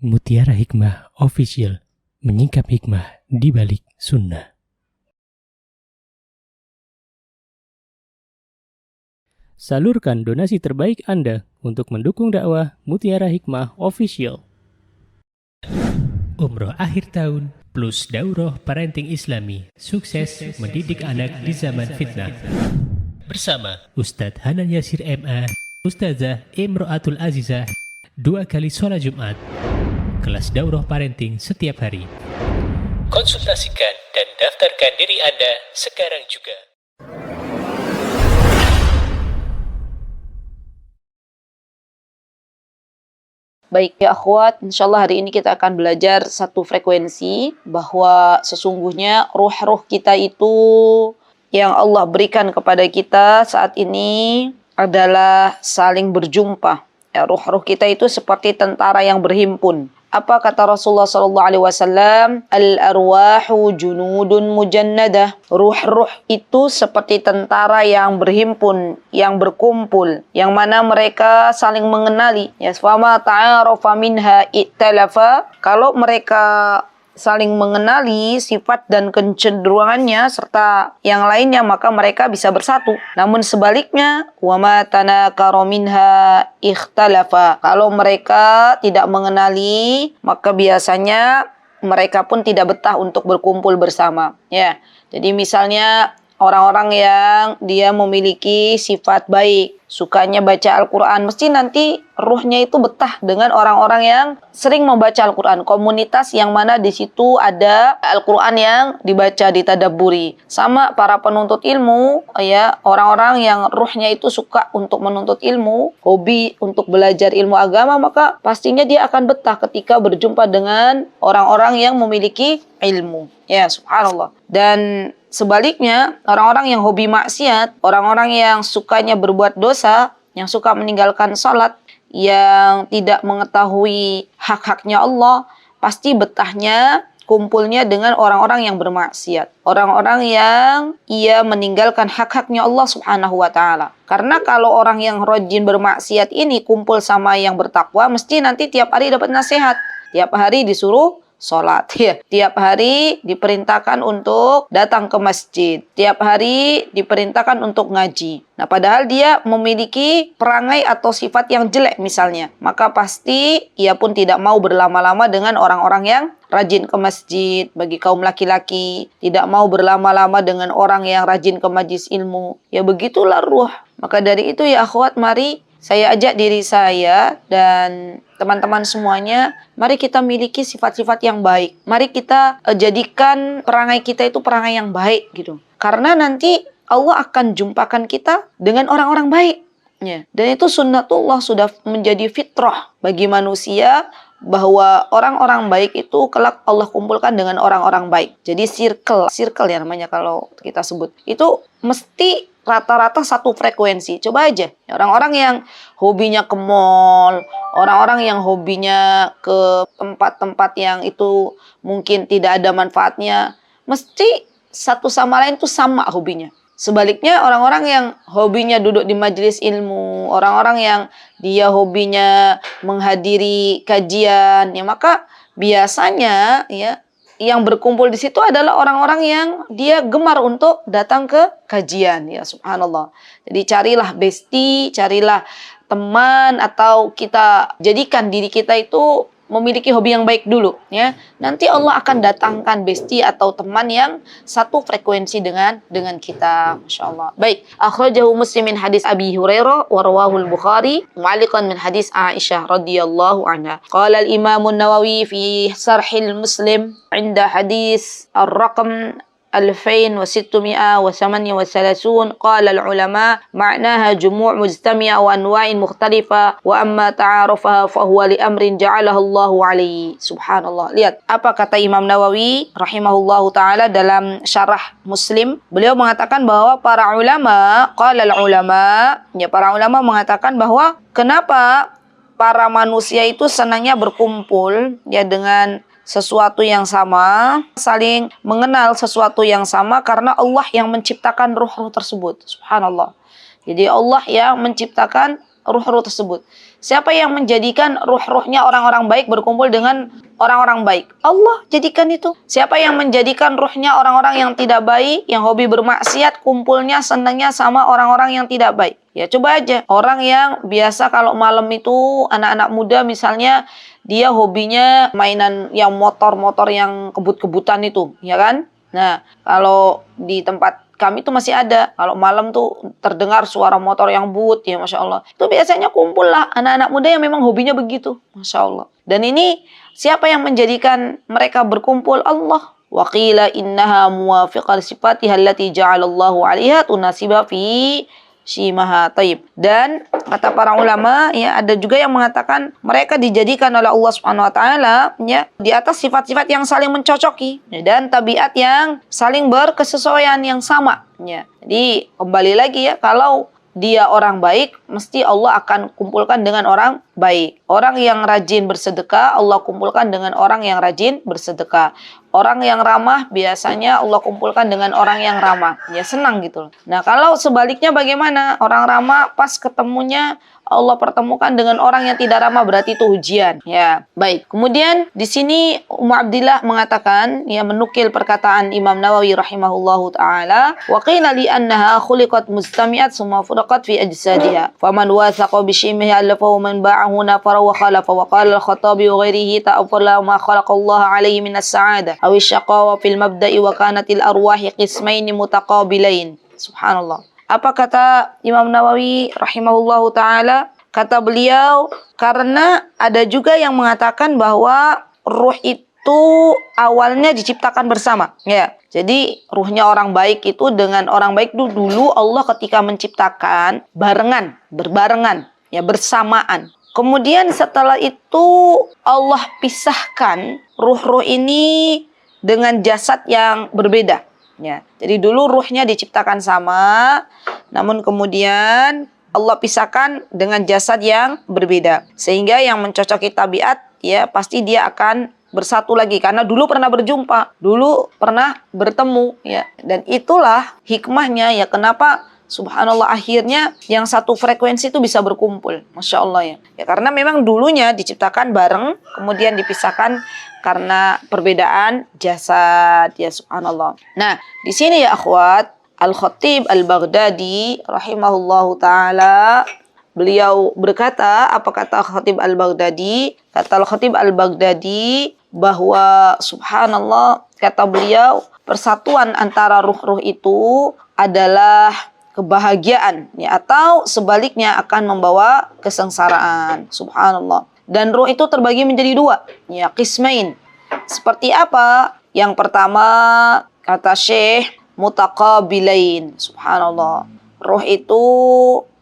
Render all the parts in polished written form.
Mutiara Hikmah Official, menyingkap hikmah di balik sunnah. Salurkan donasi terbaik Anda untuk mendukung dakwah Mutiara Hikmah Official. Umroh akhir tahun plus daurah parenting Islami, sukses mendidik anak di zaman fitnah. Bersama Ustadz Hanan Yasir MA, Ustazah Imro'atul Azizah, 2 kali sholat Jumat. Kelas daurah parenting setiap hari. Konsultasikan dan daftarkan diri Anda sekarang juga. Baik ya akhwat, insyaallah hari ini kita akan belajar satu frekuensi bahwa sesungguhnya ruh-ruh kita itu yang Allah berikan kepada kita saat ini adalah saling berjumpa. Ya, ruh-ruh kita itu seperti tentara yang berhimpun. Apa kata Rasulullah SAW? Al-arwahu junudun mujannadah. Ruh-ruh itu seperti tentara yang berhimpun, yang berkumpul, yang mana mereka saling mengenali. Ya, fama ta'arafa minha ittalafa. Kalau mereka saling mengenali sifat dan kecenderungannya serta yang lainnya, maka mereka bisa bersatu. Namun sebaliknya, wa ma tanakara minha ikhtalafa. Kalau mereka tidak mengenali, maka biasanya mereka pun tidak betah untuk berkumpul bersama. Ya. Jadi misalnya orang-orang yang dia memiliki sifat baik, sukanya baca Al-Quran, mesti nanti ruhnya itu betah dengan orang-orang yang sering membaca Al-Quran. Komunitas yang mana di situ ada Al-Quran yang dibaca, ditadabburi. Sama para penuntut ilmu, ya, orang-orang yang ruhnya itu suka untuk menuntut ilmu, hobi untuk belajar ilmu agama, maka pastinya dia akan betah ketika berjumpa dengan orang-orang yang memiliki ilmu. Ya, subhanallah. Dan sebaliknya, orang-orang yang hobi maksiat, orang-orang yang sukanya berbuat dosa, yang suka meninggalkan salat, yang tidak mengetahui hak-haknya Allah, pasti betahnya kumpulnya dengan orang-orang yang bermaksiat. Orang-orang yang ia meninggalkan hak-haknya Allah subhanahu wa ta'ala. Karena kalau orang yang rajin bermaksiat ini kumpul sama yang bertakwa, mesti nanti tiap hari dapat nasihat. Tiap hari disuruh sholat, ya. Tiap hari diperintahkan untuk datang ke masjid. Tiap hari diperintahkan untuk ngaji. Nah, padahal dia memiliki perangai atau sifat yang jelek misalnya. Maka pasti ia pun tidak mau berlama-lama dengan orang-orang yang rajin ke masjid. Bagi kaum laki-laki, tidak mau berlama-lama dengan orang yang rajin ke majlis ilmu. Ya begitulah ruh. Maka dari itu ya akhwat, mari saya ajak diri saya dan teman-teman semuanya, mari kita miliki sifat-sifat yang baik. Mari kita jadikan perangai kita itu perangai yang baik gitu. Karena nanti Allah akan jumpakan kita dengan orang-orang baik. Ya. Dan itu sunnatullah, sudah menjadi fitrah bagi manusia bahwa orang-orang baik itu kelak Allah kumpulkan dengan orang-orang baik. Jadi circle ya namanya kalau kita sebut. Itu mesti rata-rata satu frekuensi. Coba aja, orang-orang yang hobinya ke mall, orang-orang yang hobinya ke tempat-tempat yang itu mungkin tidak ada manfaatnya, mesti satu sama lain tuh sama hobinya. Sebaliknya orang-orang yang hobinya duduk di majelis ilmu, orang-orang yang dia hobinya menghadiri kajian, ya maka biasanya ya yang berkumpul di situ adalah orang-orang yang dia gemar untuk datang ke kajian, ya subhanallah. Jadi carilah bestie, carilah teman, atau kita jadikan diri kita itu memiliki hobi yang baik dulu, ya. Nanti Allah akan datangkan bestie atau teman yang satu frekuensi dengan kita, masyaallah. Baik, akhrajahu Muslim min hadis Abi Hurairah wa rawahu al-Bukhari mu'alliqan min hadis Aisyah radhiyallahu anha. Qala al-Imam an-Nawawi fi Sharh al-Muslim 'inda hadis ar-raqam 2638 قال العلماء معناها جموع مجتمعة وأنواع مختلفة وأما تعارفها فهو لأمر جعله الله عليه. Subhanallah. Lihat apa kata Imam Nawawi rahimahullahu taala dalam syarah Muslim. Beliau mengatakan bahwa para ulama, para ulama mengatakan bahwa kenapa para manusia itu senangnya berkumpul ya dengan sesuatu yang sama, saling mengenal sesuatu yang sama, karena Allah yang menciptakan ruh-ruh tersebut. Subhanallah. Jadi Allah yang menciptakan ruh-ruh tersebut? Siapa yang menjadikan ruh-ruhnya orang-orang baik berkumpul dengan orang-orang baik? Allah jadikan itu. Siapa yang menjadikan ruhnya orang-orang yang tidak baik, yang hobi bermaksiat, kumpulnya, senangnya sama orang-orang yang tidak baik? Ya coba aja, orang yang biasa kalau malam itu, anak-anak muda misalnya, dia hobinya mainan yang motor-motor yang kebut-kebutan itu, ya kan? Nah, kalau di tempat kami tuh masih ada. Kalau malam tuh terdengar suara motor yang but, ya Masya Allah. Itu biasanya kumpul lah anak-anak muda yang memang hobinya begitu. Masya Allah. Dan ini siapa yang menjadikan mereka berkumpul? Allah. Wa qila innaha muwafiqah sifatiha allati ja'alallahu 'alaiha tunasiba fi Shimaha Taib. Dan kata para ulama, ya ada juga yang mengatakan mereka dijadikan oleh Allah Subhanahu wa taala ya di atas sifat-sifat yang saling mencocoki ya, dan tabiat yang saling berkesesuaian yang sama ya. Jadi kembali lagi ya, kalau dia orang baik, mesti Allah akan kumpulkan dengan orang baik. Orang yang rajin bersedekah, Allah kumpulkan dengan orang yang rajin bersedekah. Orang yang ramah, biasanya Allah kumpulkan dengan orang yang ramah. Ya senang gitu loh. Nah kalau sebaliknya bagaimana? Orang ramah pas ketemunya Allah pertemukan dengan orang yang tidak ramah, berarti itu ujian. Ya, baik. Kemudian di sini Abdillah mengatakan, ya menukil perkataan Imam Nawawi rahimahullahu taala, wa qila li annaha khuliqat mustami'at summa furqat fi ajsadiha. Faman wathaqa bi shimihi alafahu man ba'ahu nafara wa khalafa wa qala al-Khattabi wa ghairihi ta'affala ma khalaqa Allah alaihi min as-sa'adah aw ash-shaqawa fil mabda'i wa kanatil arwahi qismaini mutaqabilain. Subhanallah. Apa kata Imam Nawawi rahimahullahu ta'ala? Kata beliau, karena ada juga yang mengatakan bahwa ruh itu awalnya diciptakan bersama. Ya, jadi ruhnya orang baik itu dengan orang baik itu dulu Allah ketika menciptakan berbarengan, ya bersamaan. Kemudian setelah itu Allah pisahkan ruh-ruh ini dengan jasad yang berbeda. Ya, jadi dulu ruhnya diciptakan sama, namun kemudian Allah pisahkan dengan jasad yang berbeda. Sehingga yang mencocoki tabiat, ya pasti dia akan bersatu lagi. Karena dulu pernah berjumpa, dulu pernah bertemu. Ya. Dan itulah hikmahnya, ya kenapa subhanallah akhirnya yang satu frekuensi itu bisa berkumpul. Masya Allah ya. Ya karena memang dulunya diciptakan bareng, kemudian dipisahkan karena perbedaan jasad, ya subhanallah. Nah, di sini ya akhwat, Al-Khatib Al-Baghdadi rahimahullahu taala, beliau berkata, apa kata Khatib Al-Baghdadi? Kata Al-Khatib Al-Baghdadi bahwa subhanallah, kata beliau, persatuan antara ruh-ruh itu adalah kebahagiaan, ya, atau sebaliknya akan membawa kesengsaraan. Subhanallah. Dan ruh itu terbagi menjadi dua, ya, qismain. Seperti apa? Yang pertama, kata Syekh, mutaqabilain. Subhanallah. Ruh itu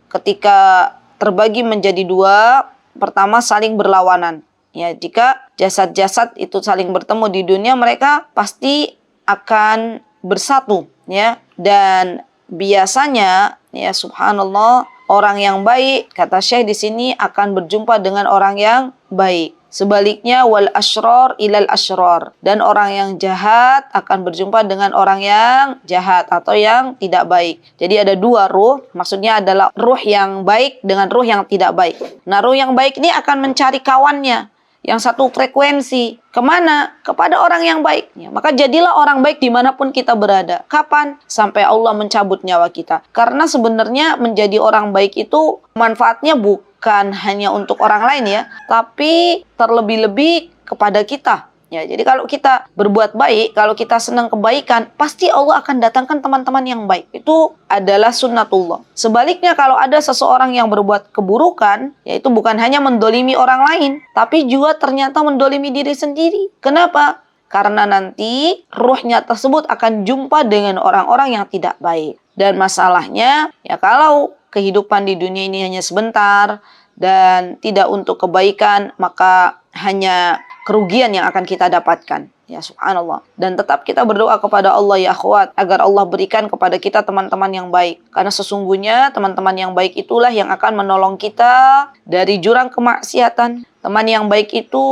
ketika terbagi menjadi dua, pertama saling berlawanan. Ya, jika jasad-jasad itu saling bertemu di dunia, mereka pasti akan bersatu, ya. Dan biasanya, ya subhanallah, orang yang baik, kata Syekh di sini, akan berjumpa dengan orang yang baik. Sebaliknya, wal asyror ilal asyror. Dan orang yang jahat akan berjumpa dengan orang yang jahat atau yang tidak baik. Jadi ada dua ruh, maksudnya adalah ruh yang baik dengan ruh yang tidak baik. Nah, ruh yang baik ini akan mencari kawannya yang satu frekuensi. Kemana? Kepada orang yang baik. Ya, maka jadilah orang baik dimanapun kita berada. Kapan? Sampai Allah mencabut nyawa kita. Karena sebenarnya menjadi orang baik itu manfaatnya bukan hanya untuk orang lain ya, tapi terlebih-lebih kepada kita. Ya, jadi kalau kita berbuat baik, kalau kita senang kebaikan, pasti Allah akan datangkan teman-teman yang baik. Itu adalah sunnatullah. Sebaliknya kalau ada seseorang yang berbuat keburukan, yaitu bukan hanya mendolimi orang lain, tapi juga ternyata mendolimi diri sendiri. Kenapa? Karena nanti ruhnya tersebut akan jumpa dengan orang-orang yang tidak baik. Dan masalahnya, ya kalau kehidupan di dunia ini hanya sebentar dan tidak untuk kebaikan, maka hanya kerugian yang akan kita dapatkan. Ya subhanallah. Dan tetap kita berdoa kepada Allah ya akhwat, agar Allah berikan kepada kita teman-teman yang baik. Karena sesungguhnya teman-teman yang baik itulah yang akan menolong kita dari jurang kemaksiatan. Teman yang baik itu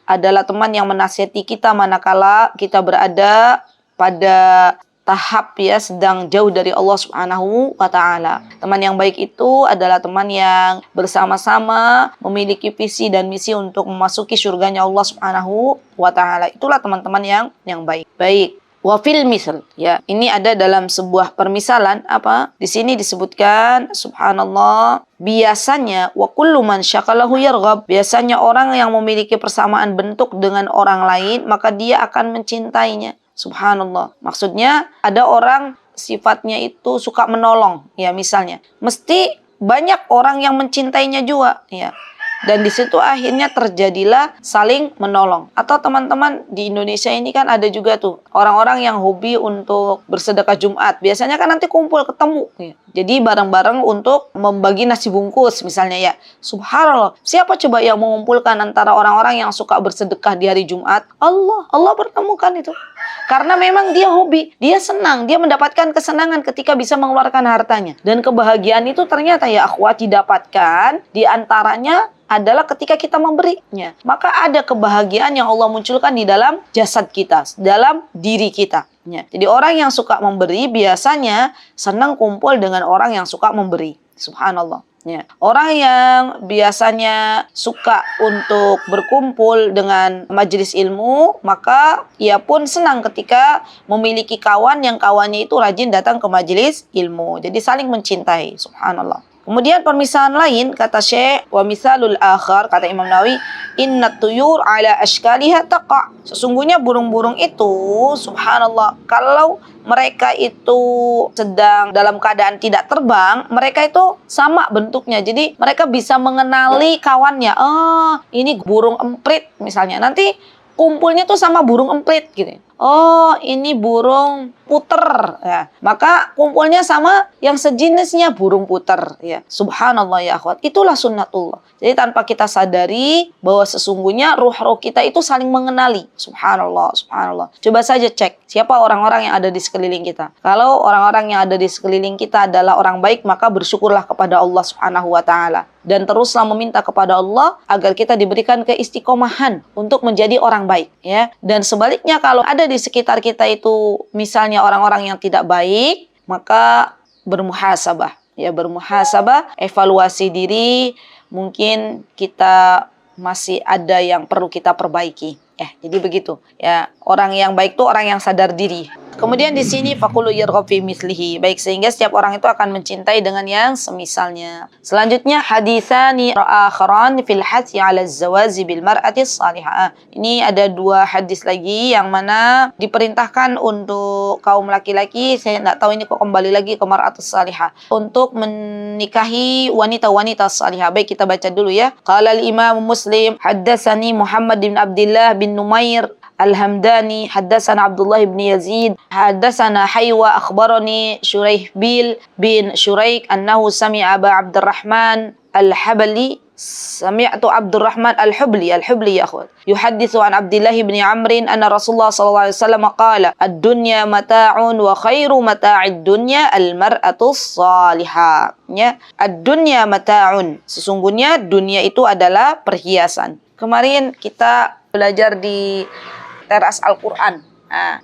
adalah teman yang menasihati kita manakala kita berada pada tahap ya sedang jauh dari Allah Subhanahu wa taala. Teman yang baik itu adalah teman yang bersama-sama memiliki visi dan misi untuk memasuki surganya Allah Subhanahu wa taala. Itulah teman-teman yang baik. Baik. Wa fil misal, ya, ini ada dalam sebuah permisalan apa? Di sini disebutkan subhanallah, biasanya wa kullu man syakalahu yarghab, biasanya orang yang memiliki persamaan bentuk dengan orang lain maka dia akan mencintainya. Subhanallah. Maksudnya ada orang sifatnya itu suka menolong, ya misalnya. Mesti banyak orang yang mencintainya juga, ya. Dan di situ akhirnya terjadilah saling menolong. Atau teman-teman di Indonesia ini kan ada juga tuh orang-orang yang hobi untuk bersedekah Jumat. Biasanya kan nanti kumpul ketemu. Ya. Jadi bareng-bareng untuk membagi nasi bungkus misalnya ya. Subhanallah. Siapa coba yang mengumpulkan antara orang-orang yang suka bersedekah di hari Jumat? Allah. Allah pertemukan itu. Karena memang dia hobi. Dia senang. Dia mendapatkan kesenangan ketika bisa mengeluarkan hartanya. Dan kebahagiaan itu ternyata ya akhwat didapatkan di antaranya adalah ketika kita memberinya. Maka ada kebahagiaan yang Allah munculkan di dalam jasad kita, dalam diri kita. Ya. Jadi orang yang suka memberi biasanya senang kumpul dengan orang yang suka memberi. Subhanallah. Ya. Orang yang biasanya suka untuk berkumpul dengan majelis ilmu, maka ia pun senang ketika memiliki kawan yang kawannya itu rajin datang ke majelis ilmu. Jadi saling mencintai. Subhanallah. Kemudian permisalan lain kata Syekh, wa misalul akhar kata Imam Nawawi, inna tuyur ala ashkaliha taqa. Sesungguhnya burung-burung itu subhanallah kalau mereka itu sedang dalam keadaan tidak terbang, mereka itu sama bentuknya. Jadi mereka bisa mengenali kawannya. Oh, ini burung emprit misalnya. Nanti kumpulnya tuh sama burung emprit gitu. Oh, ini burung puter ya. Maka kumpulnya sama yang sejenisnya burung puter ya. Subhanallah ya akhwat. Itulah sunnatullah. Jadi tanpa kita sadari bahwa sesungguhnya ruh-ruh kita itu saling mengenali. Subhanallah, subhanallah. Coba saja cek siapa orang-orang yang ada di sekeliling kita. Kalau orang-orang yang ada di sekeliling kita adalah orang baik, maka bersyukurlah kepada Allah Subhanahu wa taala dan teruslah meminta kepada Allah agar kita diberikan keistiqomahan untuk menjadi orang baik ya. Dan sebaliknya kalau ada di sekitar kita itu misalnya orang-orang yang tidak baik, maka bermuhasabah ya, bermuhasabah, evaluasi diri, mungkin kita masih ada yang perlu kita perbaiki. Jadi begitu ya, orang yang baik itu orang yang sadar diri. Kemudian di sini faqulu yarghab fi mislihi. Baik, sehingga setiap orang itu akan mencintai dengan yang semisalnya. Selanjutnya haditsani akharan fil hathi 'ala az-zawazi bil mar'ati salihah. Ini ada dua hadis lagi yang mana diperintahkan untuk kaum laki-laki, saya enggak tahu ini kok kembali lagi ke mar'atus salihah, untuk menikahi wanita-wanita salihah. Baik, kita baca dulu ya. Qala al-Imam Muslim, haddatsani Muhammad bin Abdullah bin Numair Al-Hamdani, haddatsana Abdullah bin Yazid, haddatsana Haywa, akhbarani Shuraihbil bin Shuraik annahu sami'a Aba Abdurrahman Al-Habli, sami'tu Abdurrahman Al-Hubli ya akhwat, yuhadditsu an Abdullah bin Amr anna Rasulullah sallallahu alaihi wasallam qala ad-dunya mata'un wa khairu mata'id dunya al-mar'atu salihah. Ya, ad-dunya mata'un, sesungguhnya dunia itu adalah perhiasan. Kemarin kita belajar di teras Al-Quran.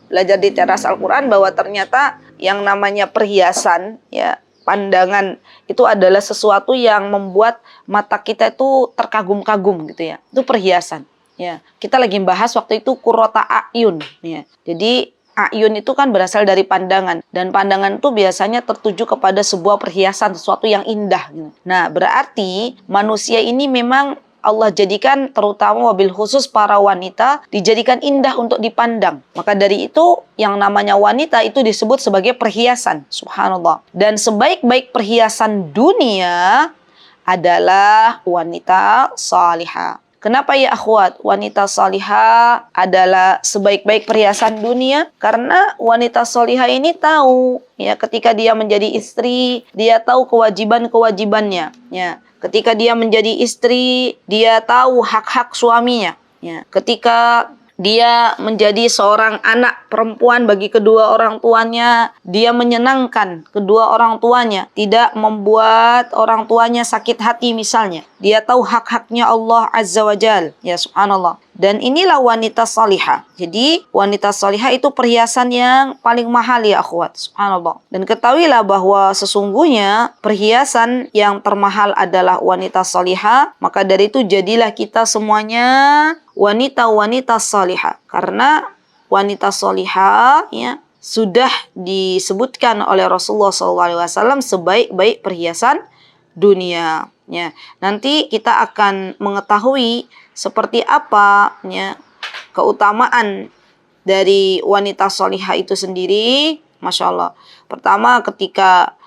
Belajar di teras Al-Quran bahwa ternyata yang namanya perhiasan, ya, pandangan itu adalah sesuatu yang membuat mata kita itu terkagum-kagum gitu ya. Itu perhiasan. Ya, kita lagi bahas waktu itu qurrata a'yun. Ya. Jadi a'yun itu kan berasal dari pandangan, dan pandangan itu biasanya tertuju kepada sebuah perhiasan, sesuatu yang indah. Gitu. Nah, berarti manusia ini memang Allah jadikan, terutama wabil khusus para wanita, dijadikan indah untuk dipandang. Maka dari itu yang namanya wanita itu disebut sebagai perhiasan. Subhanallah. Dan sebaik-baik perhiasan dunia adalah wanita salihah. Kenapa ya akhwat? Wanita salihah adalah sebaik-baik perhiasan dunia karena wanita salihah ini tahu ya, ketika dia menjadi istri, dia tahu kewajiban-kewajibannya ya. Ketika dia menjadi istri, dia tahu hak-hak suaminya. Ya. Ketika dia menjadi seorang anak perempuan bagi kedua orang tuanya, dia menyenangkan kedua orang tuanya, tidak membuat orang tuanya sakit hati misalnya. Dia tahu hak-haknya Allah Azza wa Jal. Ya subhanallah. Dan inilah wanita salihah. Jadi wanita salihah itu perhiasan yang paling mahal ya akhwat. Subhanallah. Dan ketahuilah bahwa sesungguhnya perhiasan yang termahal adalah wanita salihah. Maka dari itu jadilah kita semuanya wanita-wanita salihah. Karena wanita salihah ya sudah disebutkan oleh Rasulullah SAW sebaik-baik perhiasan dunia. Ya, nanti kita akan mengetahui seperti apa ya keutamaan dari wanita solihah itu sendiri. Masya Allah. Pertama, ketika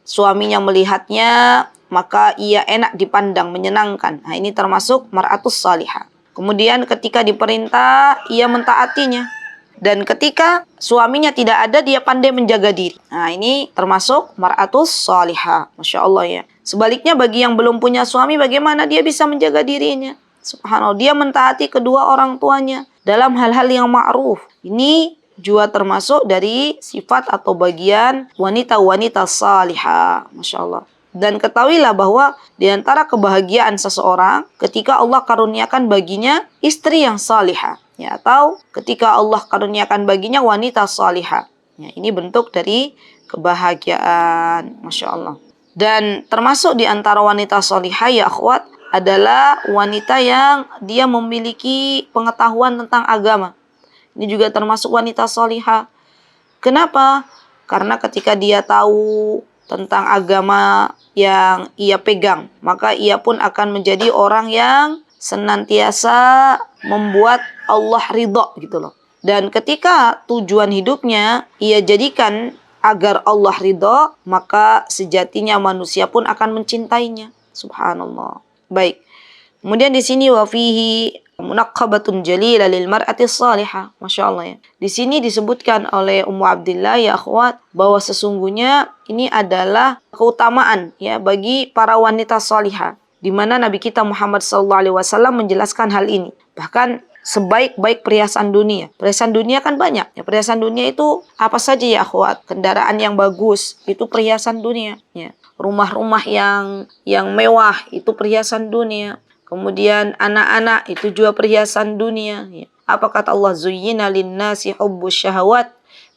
suaminya melihatnya, maka ia enak dipandang, menyenangkan. Nah, ini termasuk mar'atus salihah. Kemudian ketika diperintah, ia mentaatinya. Dan ketika suaminya tidak ada, dia pandai menjaga diri. Nah, ini termasuk mar'atus salihah. Masya Allah ya. Sebaliknya bagi yang belum punya suami, bagaimana dia bisa menjaga dirinya? Subhanallah, dia mentaati kedua orang tuanya dalam hal-hal yang ma'ruf. Ini juga termasuk dari sifat atau bagian wanita-wanita salihah. Masya Allah. Dan ketahuilah bahwa di antara kebahagiaan seseorang ketika Allah karuniakan baginya istri yang salihah. Ya, atau ketika Allah karuniakan baginya wanita salihah. Ya, ini bentuk dari kebahagiaan. Masya Allah. Dan termasuk di antara wanita salihah ya akhwat adalah wanita yang dia memiliki pengetahuan tentang agama. Ini juga termasuk wanita salihah. Kenapa? Karena ketika dia tahu tentang agama yang ia pegang, maka ia pun akan menjadi orang yang senantiasa membuat Allah ridha gitu loh. Dan ketika tujuan hidupnya ia jadikan agar Allah ridha, maka sejatinya manusia pun akan mencintainya. Subhanallah. Baik. Kemudian di sini wa fihi munaqqabatun jalila lil mar'ati salihah. Masya Allah ya. Di sini disebutkan oleh Ummu Abdillah ya akhwat bahwa sesungguhnya ini adalah keutamaan ya bagi para wanita salihah, di mana Nabi kita Muhammad SAW menjelaskan hal ini. Bahkan sebaik-baik perhiasan dunia. Perhiasan dunia kan banyak. Ya, perhiasan dunia itu apa saja ya akhwat? Kendaraan yang bagus itu perhiasan dunia. Ya. Rumah-rumah yang mewah itu perhiasan dunia. Kemudian anak-anak itu juga perhiasan dunia. Ya. Apa kata Allah? Zuyyina lin-nasi hubbus syahawat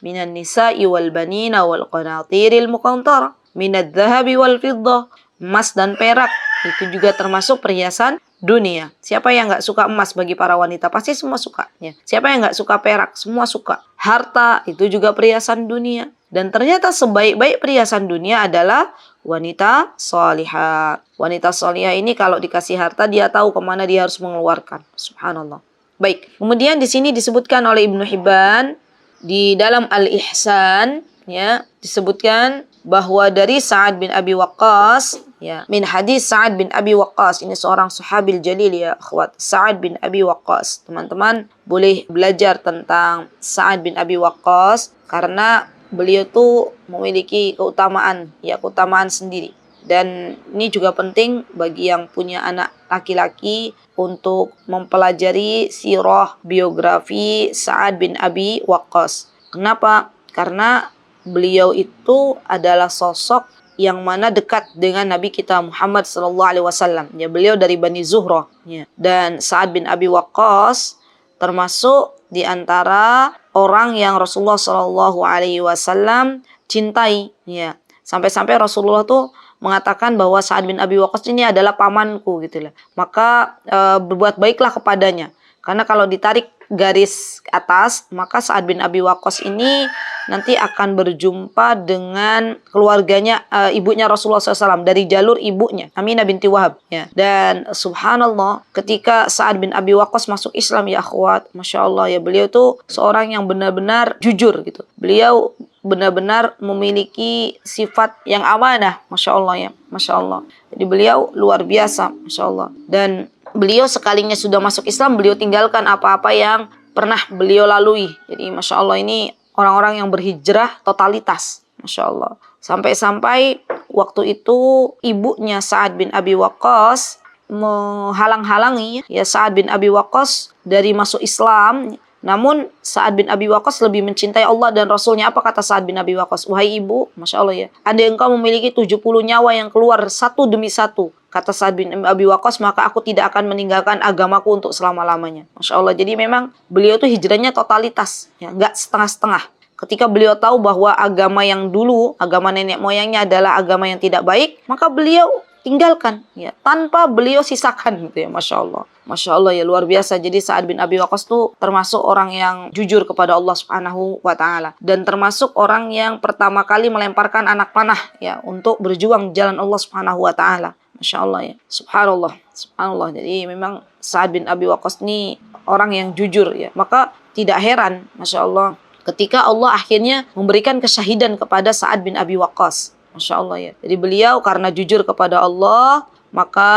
minan nisa'i wal banina wal qanatiril muqantara minadh dhahabi wal fiddah. Emas dan perak itu juga termasuk perhiasan dunia. Siapa yang nggak suka emas bagi para wanita? Pasti semua suka. Ya. Siapa yang nggak suka perak? Semua suka. Harta itu juga perhiasan dunia. Dan ternyata sebaik-baik perhiasan dunia adalah wanita salihah. Wanita salihah ini kalau dikasih harta dia tahu kemana dia harus mengeluarkan. Subhanallah. Baik. Kemudian di sini disebutkan oleh Ibnu Hibban di dalam Al-Ihsan ya disebutkan bahwa dari Sa'ad bin Abi Waqqas ya min hadis Sa'ad bin Abi Waqqas, ini seorang sahabil jalil ya akhwat, Sa'ad bin Abi Waqqas. Teman-teman boleh belajar tentang Sa'ad bin Abi Waqqas karena beliau tuh memiliki keutamaan sendiri. Dan ini juga penting bagi yang punya anak laki-laki untuk mempelajari sirah biografi Sa'ad bin Abi Waqqas. Kenapa? Karena beliau itu adalah sosok yang mana dekat dengan Nabi kita Muhammad SAW. Ya, beliau dari Bani Zuhrah. Ya. Dan Sa'ad bin Abi Waqqas termasuk di antara orang yang Rasulullah SAW cintai. Ya. Sampai-sampai Rasulullah tuh mengatakan bahwa Sa'ad bin Abi Waqqas ini adalah pamanku gitu lah. Maka berbuat baiklah kepadanya. Karena kalau ditarik garis atas, maka Sa'ad bin Abi Waqqas ini nanti akan berjumpa dengan keluarganya, ibunya Rasulullah SAW dari jalur ibunya, Aminah binti Wahab. Ya. Dan subhanallah, ketika Sa'ad bin Abi Waqqas masuk Islam ya akhwat, Masya Allah ya, beliau tuh seorang yang benar-benar jujur gitu. Beliau benar-benar memiliki sifat yang amanah, Masya Allah ya, Masya Allah. Jadi beliau luar biasa, Masya Allah. Dan beliau sekalinya sudah masuk Islam, beliau tinggalkan apa-apa yang pernah beliau lalui. Jadi Masya Allah ini orang-orang yang berhijrah totalitas. Masya Allah. Sampai-sampai waktu itu ibunya Sa'ad bin Abi Waqqas menghalang-halangi ya Sa'ad bin Abi Waqqas dari masuk Islam Namun Sa'ad bin Abi Waqqas lebih mencintai Allah dan Rasulnya. Apa kata Sa'ad bin Abi Waqqas? Wahai ibu, Masya Allah ya, andai engkau memiliki 70 nyawa yang keluar satu demi satu, kata Sa'ad bin Abi Waqqas, maka aku tidak akan meninggalkan agamaku untuk selama-lamanya. Masya Allah. Jadi memang beliau tuh hijrahnya totalitas, ya, nggak setengah-setengah. Ketika beliau tahu bahwa agama yang dulu, agama nenek moyangnya adalah agama yang tidak baik, maka beliau tinggalkan, ya, tanpa beliau sisakan, gitu ya. Masya Allah. Masya Allah ya, luar biasa. Jadi Sa'ad bin Abi Waqqas tuh termasuk orang yang jujur kepada Allah Subhanahu wa Ta'ala, dan termasuk orang yang pertama kali melemparkan anak panah, ya, untuk berjuang di jalan Allah Subhanahu wa Ta'ala. Masya Allah ya, subhanallah, subhanallah. Jadi memang Sa'ad bin Abi Waqqas ini orang yang jujur, ya. Maka tidak heran, Masya Allah, ketika Allah akhirnya memberikan kesyahidan kepada Sa'ad bin Abi Waqqas. Masya Allah ya. Jadi beliau karena jujur kepada Allah, maka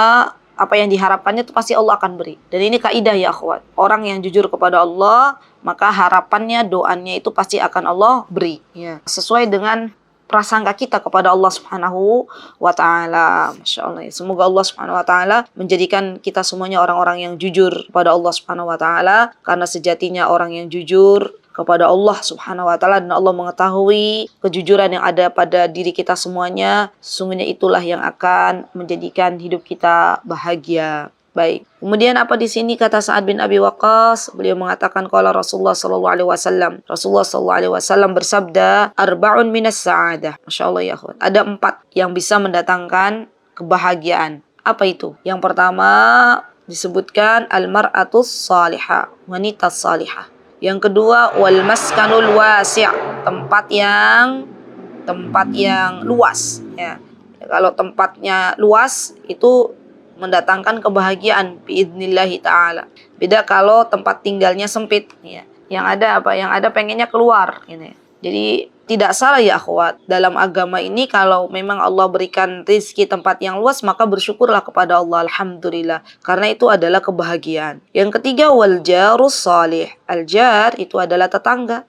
apa yang diharapkannya itu pasti Allah akan beri. Dan ini kaidah ya akhwat. Orang yang jujur kepada Allah, maka harapannya, doanya itu pasti akan Allah beri. Ya. Sesuai dengan prasangka kita kepada Allah Subhanahu wa Ta'ala. Masya Allah ya. Semoga Allah Subhanahu wa Ta'ala menjadikan kita semuanya orang-orang yang jujur kepada Allah Subhanahu wa Ta'ala. Karena sejatinya orang yang jujur kepada Allah Subhanahu wa Ta'ala, dan Allah mengetahui kejujuran yang ada pada diri kita semuanya, sesungguhnya itulah yang akan menjadikan hidup kita bahagia. Baik. Kemudian apa di sini kata Sa'ad bin Abi Waqqas? Beliau mengatakan qala Rasulullah sallallahu alaihi wasallam. Rasulullah sallallahu alaihi wasallam bersabda, arba'un minas sa'adah. Masya Allah ya akhwat. Ada 4 yang bisa mendatangkan kebahagiaan. Apa itu? Yang pertama disebutkan al-mar'atus salihah, wanita salihah. Yang kedua wal maskanul wasi', tempat yang luas, ya. Kalau tempatnya luas itu mendatangkan kebahagiaan biidnillahi ta'ala. Beda kalau tempat tinggalnya sempit, ya. Yang ada apa? Yang ada pengennya keluar, ini. Jadi tidak salah ya akhwat, dalam agama ini kalau memang Allah berikan rezeki tempat yang luas, maka bersyukurlah kepada Allah, alhamdulillah, karena itu adalah kebahagiaan. Yang ketiga wal jarus salih. Al jar itu adalah tetangga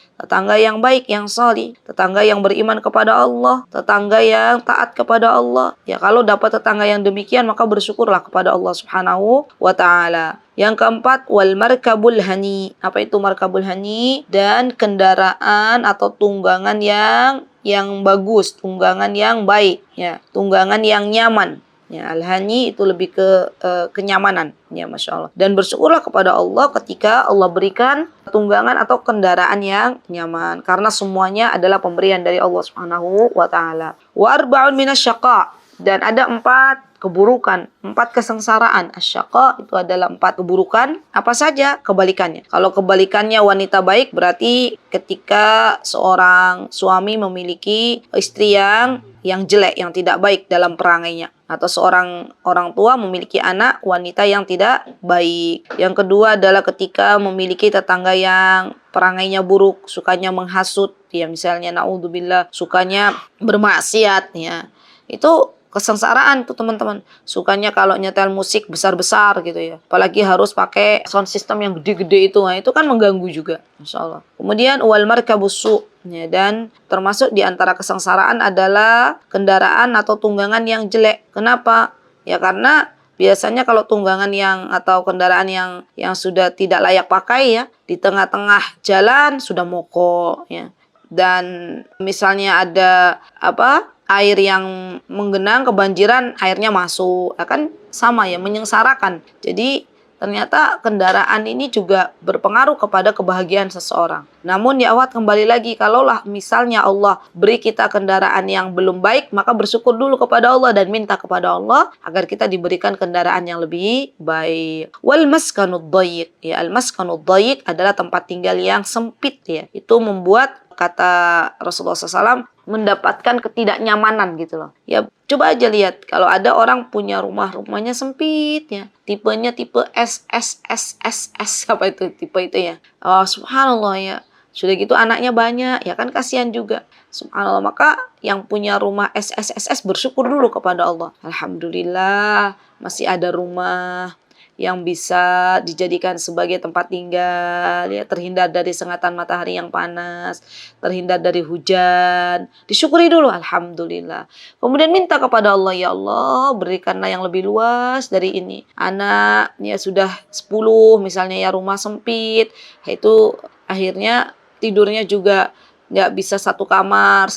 yang baik, yang salih, tetangga yang beriman kepada Allah, tetangga yang taat kepada Allah. Ya, kalau dapat tetangga yang demikian, maka bersyukurlah kepada Allah Subhanahu wa Ta'ala. Yang keempat wal markabul hani. Apa itu markabul hani? Dan kendaraan atau tunggangan yang bagus, tunggangan yang baik, ya, tunggangan yang nyaman. Ya, al-hani itu lebih ke kenyamanan, ya, Masya Allah. Dan bersyukurlah kepada Allah ketika Allah berikan tunggangan atau kendaraan yang nyaman, karena semuanya adalah pemberian dari Allah Subhanahu wa Ta'ala. Wa arba'un minasyaqa. Dan ada 4 keburukan, 4 kesengsaraan. Asyaqa itu adalah 4 keburukan. Apa saja kebalikannya? Kalau kebalikannya wanita baik, berarti ketika seorang suami memiliki istri yang jelek, yang tidak baik dalam perangainya. Atau seorang orang tua memiliki anak wanita yang tidak baik. Yang kedua adalah ketika memiliki tetangga yang perangainya buruk, sukanya menghasut, ya, misalnya naudzubillah, sukanya bermaksiat, ya. Itu kesengsaraan tuh teman-teman. Sukanya kalau nyetel musik besar-besar gitu ya. Apalagi harus pakai sound system yang gede-gede itu. Nah, itu kan mengganggu juga. Masya Allah. Kemudian wal markabusu. Ya, dan termasuk di antara kesengsaraan adalah kendaraan atau tunggangan yang jelek. Kenapa? Ya karena biasanya kalau tunggangan atau kendaraan yang sudah tidak layak pakai, ya, di tengah-tengah jalan sudah mogok, ya. Dan misalnya ada air yang menggenang, kebanjiran, airnya masuk, kan sama ya, menyengsarakan. Jadi ternyata kendaraan ini juga berpengaruh kepada kebahagiaan seseorang. Namun ya akhwat, kembali lagi, kalaulah misalnya Allah beri kita kendaraan yang belum baik, maka bersyukur dulu kepada Allah dan minta kepada Allah agar kita diberikan kendaraan yang lebih baik. Wal maskanud dhayiq. Ya, al maskanud dhayiq adalah tempat tinggal yang sempit, ya. Itu membuat, kata Rasulullah SAW, mendapatkan ketidaknyamanan gitu loh. Ya, coba aja lihat kalau ada orang punya rumahnya sempit, ya. Tipenya tipe SSSSS, apa itu tipe itu, ya. Oh, subhanallah, ya. Sudah gitu anaknya banyak, ya kan, kasihan juga. Subhanallah, maka yang punya rumah SSSS bersyukur dulu kepada Allah. Alhamdulillah masih ada rumah yang bisa dijadikan sebagai tempat tinggal, ya, terhindar dari sengatan matahari yang panas, terhindar dari hujan. Disyukuri dulu, alhamdulillah. Kemudian minta kepada Allah, ya Allah, berikanlah yang lebih luas dari ini. Anak ya sudah 10 misalnya, ya rumah sempit, itu akhirnya tidurnya juga nggak bisa satu kamar,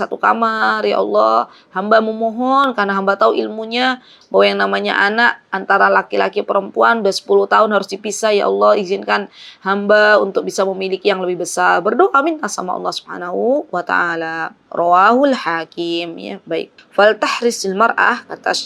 ya Allah, hamba memohon karena hamba tahu ilmunya bahwa yang namanya anak antara laki-laki perempuan udah 10 tahun harus dipisah, ya Allah, izinkan hamba untuk bisa memiliki yang lebih besar. Berdoa minta sama Allah Subhanahu wa taala. Rawahul Hakim, ya, baik. Fal tahrisil mar'ah, kata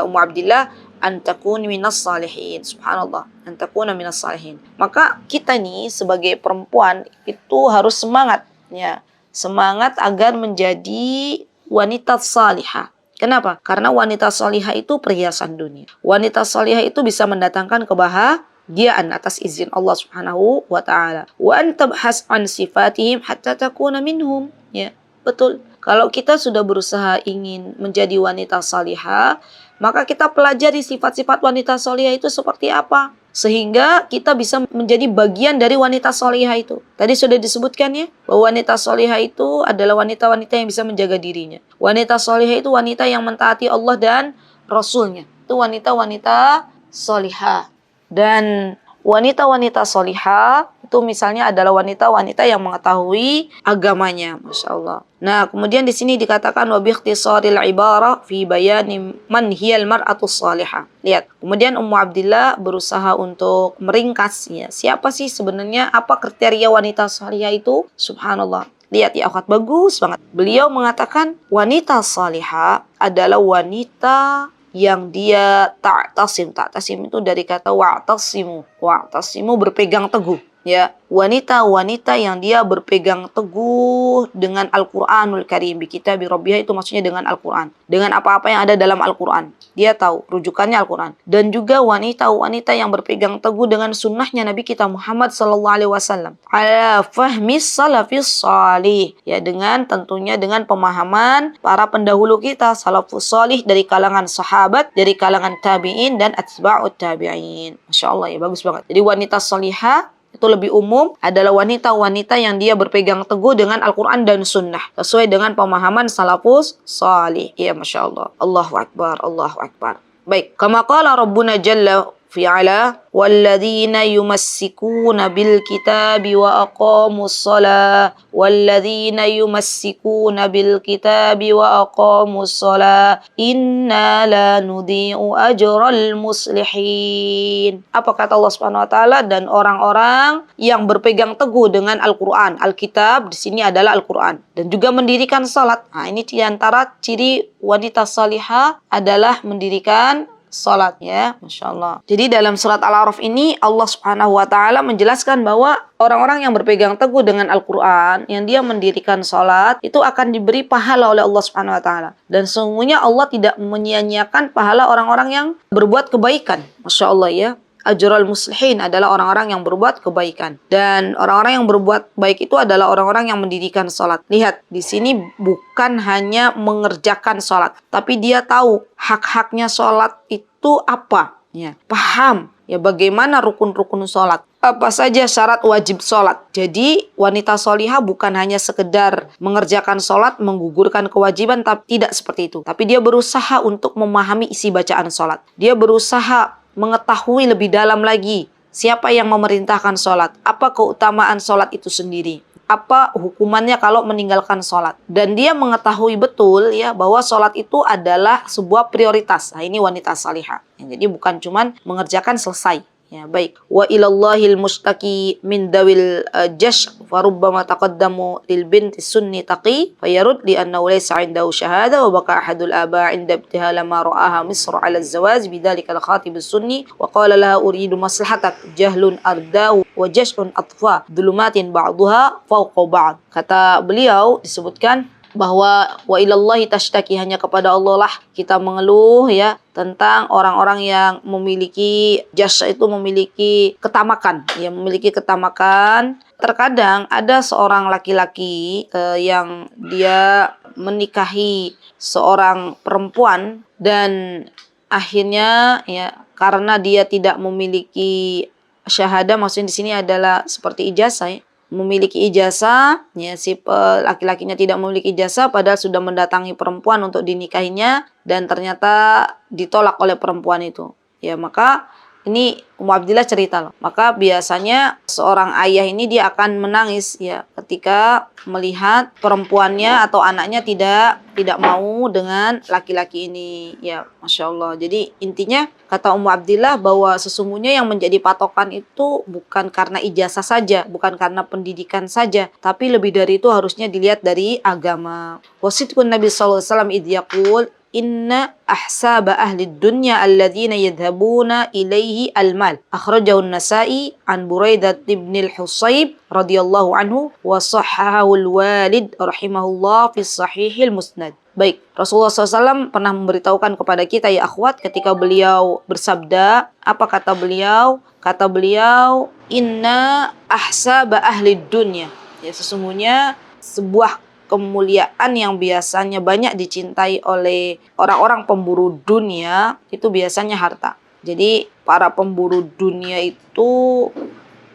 Ummu Abdillah, an takun minas salihin. Subhanallah, an takuna minas salihin. Maka kita nih sebagai perempuan itu harus semangat, ya. Semangat agar menjadi wanita salihah. Kenapa? Karena wanita salihah itu perhiasan dunia. Wanita salihah itu bisa mendatangkan kebahagiaan atas izin Allah Subhanahu wa taala. Wa antabhas an sifatihim hatta takuna minhum. Ya, betul. Kalau kita sudah berusaha ingin menjadi wanita salihah, maka kita pelajari sifat-sifat wanita salihah itu seperti apa, sehingga kita bisa menjadi bagian dari wanita salihah itu. Tadi sudah disebutkan, ya, bahwa wanita salihah itu adalah wanita-wanita yang bisa menjaga dirinya. Wanita salihah itu wanita yang mentaati Allah dan Rasulnya. Itu wanita-wanita salihah. Dan wanita-wanita salihah itu misalnya adalah wanita-wanita yang mengetahui agamanya, Masya Allah. Nah, kemudian di sini dikatakan wa bi ikhtisaril ibarah fi bayani man hiyal mar'atus salihah. Lihat, kemudian Ummu Abdillah berusaha untuk meringkasnya. Siapa sih sebenarnya, apa kriteria wanita salihah itu? Subhanallah. Lihat ya akhwat, bagus banget. Beliau mengatakan wanita salihah adalah wanita yang dia ta'tasim. Ta'tasim itu dari kata wa'tasimu. Wa'tasimu berpegang teguh. Ya, wanita-wanita yang dia berpegang teguh dengan Al-Qur'anul Karim, bi kitabi rabbihah, itu maksudnya dengan Al-Qur'an, dengan apa-apa yang ada dalam Al-Qur'an. Dia tahu rujukannya Al-Qur'an. Dan juga wanita-wanita yang berpegang teguh dengan sunnahnya Nabi kita Muhammad sallallahu alaihi wasallam. Ala fahmis salafis salih. Ya, tentunya dengan pemahaman para pendahulu kita salafus salih dari kalangan sahabat, dari kalangan tabi'in dan atba'ut tabi'in. Masya Allah, ya, bagus banget. Jadi wanita salihah itu lebih umum adalah wanita-wanita yang dia berpegang teguh dengan Al-Quran dan Sunnah sesuai dengan pemahaman salafus salih. Ya, Masya Allah. Allahu Akbar, Allahu Akbar. Baik, kama qala Rabbuna Jalla fi'ala walladzina yumassikuna bil kitabi wa aqamus shalah walladzina yumassikuna bil kitabi wa aqamus shalah inna la nudhi'u ajral muslihin. Apa kata Allah Subhanahu wa taala? Dan orang-orang yang berpegang teguh dengan Al-Qur'an. Al-Kitab di sini adalah Al-Qur'an, dan juga mendirikan salat. Nah, ini di antara ciri wanita salihah adalah mendirikan salat, ya, Masya Allah. Jadi dalam surat Al-A'raf ini Allah Subhanahu wa taala menjelaskan bahwa orang-orang yang berpegang teguh dengan Al-Quran, yang dia mendirikan salat, itu akan diberi pahala oleh Allah Subhanahu wa taala. Dan sesungguhnya Allah tidak menyia-nyiakan pahala orang-orang yang berbuat kebaikan. Masya Allah, ya. Ajral muslihin adalah orang-orang yang berbuat kebaikan. Dan orang-orang yang berbuat baik itu adalah orang-orang yang mendirikan salat. Lihat, di sini bukan hanya mengerjakan salat, tapi dia tahu hak-haknya salat itu apa. Ya, paham ya bagaimana rukun-rukun salat. Apa saja syarat wajib salat. Jadi wanita solihah bukan hanya sekedar mengerjakan salat, menggugurkan kewajiban, tapi tidak seperti itu. Tapi dia berusaha untuk memahami isi bacaan salat. Dia berusaha mengetahui lebih dalam lagi siapa yang memerintahkan sholat, apa keutamaan sholat itu sendiri, apa hukumannya kalau meninggalkan sholat. Dan dia mengetahui betul, ya, bahwa sholat itu adalah sebuah prioritas. Nah, ini wanita salihah. Jadi bukan cuman mengerjakan selesai. Ya, baik. Wa ilallahil mustaqi min dawil jash farubbama taqaddamu lil binti sunni taqi fayarud li annahu laysa 'indahu shahada wa baqa ahadul aba 'inda ibtihala ma ra'aha misra 'ala az-zawaj bidzalika al-khatib as-sunni wa qala laha uridu maslahatak jahlun ardahu wa jash'un atfa dhulumatin ba'daha fawqa ba'd. Kata beliau disebutkan bahwa wa ilallahi tashtaki, hanya kepada Allah lah kita mengeluh, ya, tentang orang-orang yang memiliki jasa, itu memiliki ketamakan, ya, memiliki ketamakan. Terkadang ada seorang laki-laki yang dia menikahi seorang perempuan dan akhirnya, ya, karena dia tidak memiliki syahadah, maksudnya di sini adalah seperti ijazah ya. Memiliki ijazah, ya si laki-lakinya tidak memiliki ijazah padahal sudah mendatangi perempuan untuk dinikahinya dan ternyata ditolak oleh perempuan itu. Ya, maka ini Ummu Abdillah cerita loh. Maka biasanya seorang ayah ini dia akan menangis ya ketika melihat perempuannya atau anaknya tidak mau dengan laki-laki ini. Ya, Masya Allah. Jadi intinya kata Ummu Abdillah bahwa sesungguhnya yang menjadi patokan itu bukan karena ijazah saja, bukan karena pendidikan saja, tapi lebih dari itu harusnya dilihat dari agama. Wasidqun Nabi sallallahu alaihi wasallam idh yaqul inna ahsaba ahli dunya alladhina yadhhabuna ilaihi al-mal. Akhrajahu an-Nasa'i an Buraidah ibn al-Husayb radhiyallahu anhu wa sahhahu al-Walid rahimahullah fi Sahihil Musnad. Baik, Rasulullah SAW pernah memberitahukan kepada kita ya akhwat ketika beliau bersabda, apa kata beliau? Kata beliau, inna ahsaba ahli dunya. Ya, sesungguhnya sebuah kemuliaan yang biasanya banyak dicintai oleh orang-orang pemburu dunia itu biasanya harta. Jadi para pemburu dunia itu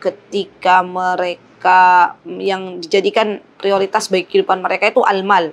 ketika mereka yang dijadikan prioritas bagi kehidupan mereka itu al-mal,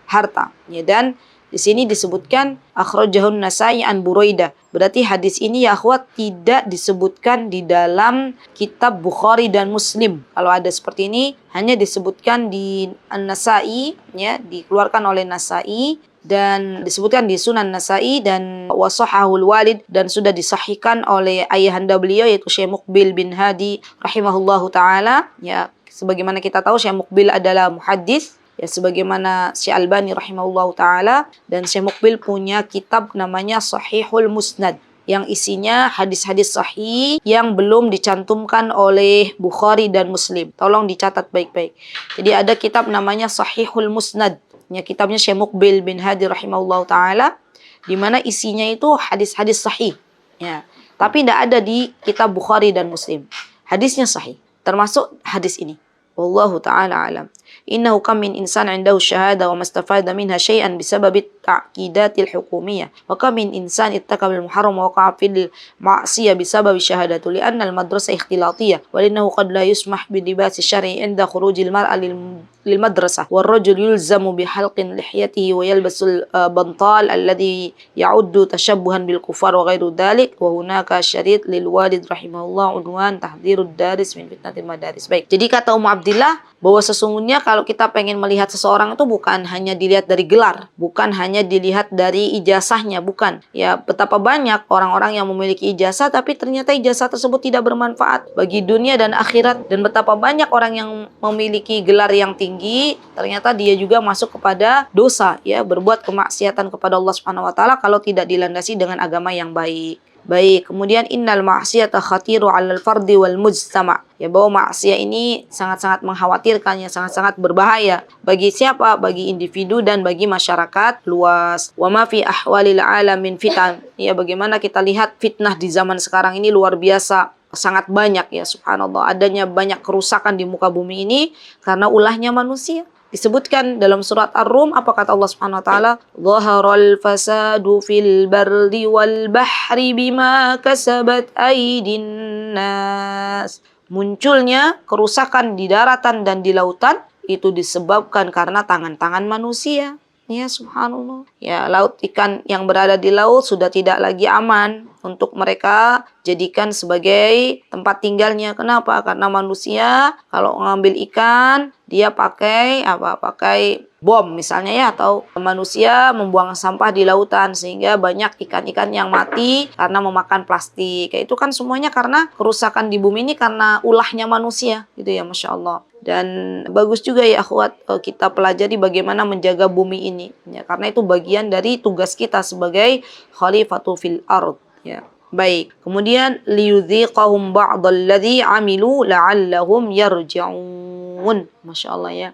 harta. Ya, dan di sini disebutkan akhrajahun Nasa'i an Buraidah. Berarti hadis ini ya akhwat tidak disebutkan di dalam kitab Bukhari dan Muslim. Kalau ada seperti ini hanya disebutkan di An-Nasa'i ya, dikeluarkan oleh Nasa'i dan disebutkan di Sunan Nasa'i dan wasahahul Walid dan sudah disahihkan oleh ayahanda beliau yaitu Syekh Muqbil bin Hadi rahimahullahu taala. Ya, sebagaimana kita tahu Syekh Muqbil adalah muhaddits. Ya, sebagaimana Syekh Albani rahimahullahu taala dan Syekh Muqbil punya kitab namanya Sahihul Musnad yang isinya hadis-hadis sahih yang belum dicantumkan oleh Bukhari dan Muslim. Tolong dicatat baik-baik. Jadi ada kitab namanya Sahihul Musnad. Ya, kitabnya Syekh Muqbil bin Hadi rahimahullahu taala di mana isinya itu hadis-hadis sahih. Ya, tapi tidak ada di kitab Bukhari dan Muslim. Hadisnya sahih, termasuk hadis ini. Wallahu ta'ala alam. Innahu kam min insan indahu syahada wa mastafada minha syai'an bisabab at-ta'qidatil hukumiyah wa kam min insan ittakaba al-muharram wa waqa'a fil ma'siyah bisabab syahadatu li'anna al-madrasah ikhtilatiyah wa linnahu qad la yusmah bi libasi syar'i 'inda khurujil mar'a lil madrasah wal rajul yulzamu bi halqin lihyatihi wa yalbasul bantal alladhi ya'uddu tashabbuhan bil kufar wa ghairu dhalik wa hunaka syarit lil walid rahimahullah unwan tahdhirud daris min fitnatil madaris. Baik, jadi kata Ummu Abdillah bahwa sesungguhnya kalau kita pengen melihat seseorang itu bukan hanya dilihat dari gelar, bukan hanya dilihat dari ijazahnya, bukan. Ya, betapa banyak orang-orang yang memiliki ijazah tapi ternyata ijazah tersebut tidak bermanfaat bagi dunia dan akhirat, dan betapa banyak orang yang memiliki gelar yang tinggi ternyata dia juga masuk kepada dosa, ya, berbuat kemaksiatan kepada Allah Subhanahu wa taala kalau tidak dilandasi dengan agama yang baik. Baik, kemudian innal ma'siyata khatiru 'alal fardi wal mujtama'. Ya, bahwa maksiat ini sangat-sangat mengkhawatirkan, ya, sangat-sangat berbahaya bagi siapa? Bagi individu dan bagi masyarakat luas. Wa ma fi ahwalil alamin fitan. Ya, bagaimana kita lihat fitnah di zaman sekarang ini luar biasa, sangat banyak, ya, subhanallah. Adanya banyak kerusakan di muka bumi ini karena ulahnya manusia. Disebutkan dalam surat Ar-Rum, apa kata Allah Subhanahu wa taala? Dhaharal fasadu fil barri wal bahri bima kasabat aydin nas. Munculnya kerusakan di daratan dan di lautan itu disebabkan karena tangan-tangan manusia. Ya, subhanallah. Ya, laut, ikan yang berada di laut sudah tidak lagi aman untuk mereka jadikan sebagai tempat tinggalnya. Kenapa? Karena manusia kalau ngambil ikan dia pakai pakai bom misalnya, ya, atau manusia membuang sampah di lautan sehingga banyak ikan-ikan yang mati karena memakan plastik. Itu kan semuanya karena kerusakan di bumi ini karena ulahnya manusia, gitu ya, Masya Allah. Dan bagus juga ya akhwat kita pelajari bagaimana menjaga bumi ini, ya, karena itu bagian dari tugas kita sebagai khalifatu fil ard, ya. Baik, kemudian liyudhiqahum ba'dalladzi 'amilu la'allahum yarji'un. Masya Allah, ya.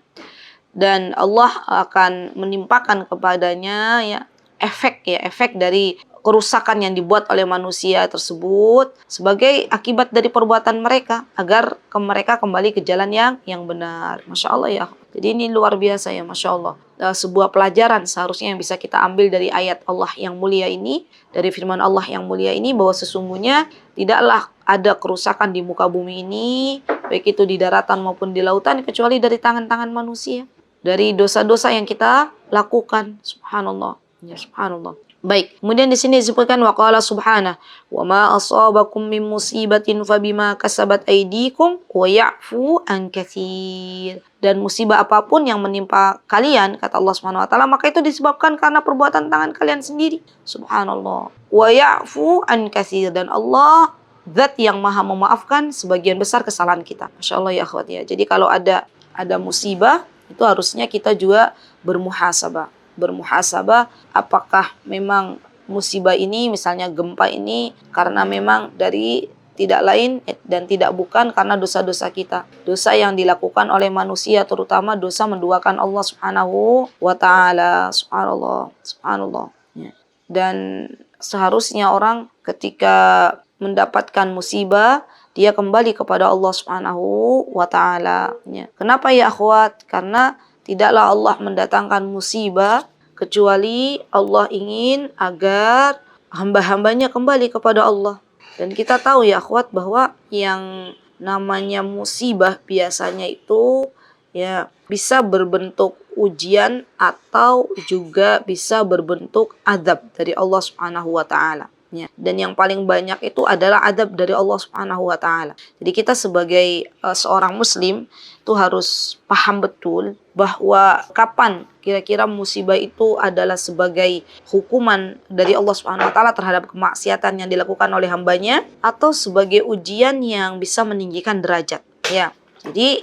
Dan Allah akan menimpakan kepadanya, ya, efek dari kerusakan yang dibuat oleh manusia tersebut sebagai akibat dari perbuatan mereka agar mereka kembali ke jalan yang benar. Masya Allah, ya. Jadi ini luar biasa, ya, Masya Allah. sebuah pelajaran seharusnya yang bisa kita ambil dari ayat Allah yang mulia ini, dari firman Allah yang mulia ini, bahwa sesungguhnya tidaklah ada kerusakan di muka bumi ini, baik itu di daratan maupun di lautan, kecuali dari tangan-tangan manusia, dari dosa-dosa yang kita lakukan. Subhanallah, ya subhanallah. Baik, kemudian di sini disebutkan waqala subhanahu wa ma asabakum min musibatin fabima kasabat aydikum wa ya'fu an katsir. Dan musibah apapun yang menimpa kalian, kata Allah Subhanahu wa taala, maka itu disebabkan karena perbuatan tangan kalian sendiri. Subhanallah. Wa ya'fu an katsir, dan Allah zat yang maha memaafkan sebagian besar kesalahan kita. Masya Allah ya akhwat ya. Jadi kalau ada musibah, itu harusnya kita juga bermuhasabah, apakah memang musibah ini, misalnya gempa ini, karena memang dari tidak lain dan tidak bukan karena dosa-dosa kita, dosa yang dilakukan oleh manusia, terutama dosa menduakan Allah Subhanahu wa taala. Subhanallah. Ya. Dan seharusnya orang ketika mendapatkan musibah, dia kembali kepada Allah Subhanahu wa taala. Ya. Kenapa ya akhwat? Karena tidaklah Allah mendatangkan musibah kecuali Allah ingin agar hamba-hambanya kembali kepada Allah. Dan kita tahu ya akhwat bahwa yang namanya musibah biasanya itu ya bisa berbentuk ujian atau juga bisa berbentuk azab dari Allah Subhanahu wa taala. Ya. Dan yang paling banyak itu adalah adab dari Allah Subhanahu wa taala. Jadi kita sebagai seorang muslim itu harus paham betul bahwa kapan kira-kira musibah itu adalah sebagai hukuman dari Allah Subhanahu wa taala terhadap kemaksiatan yang dilakukan oleh hambanya, atau sebagai ujian yang bisa meninggikan derajat. Ya. Jadi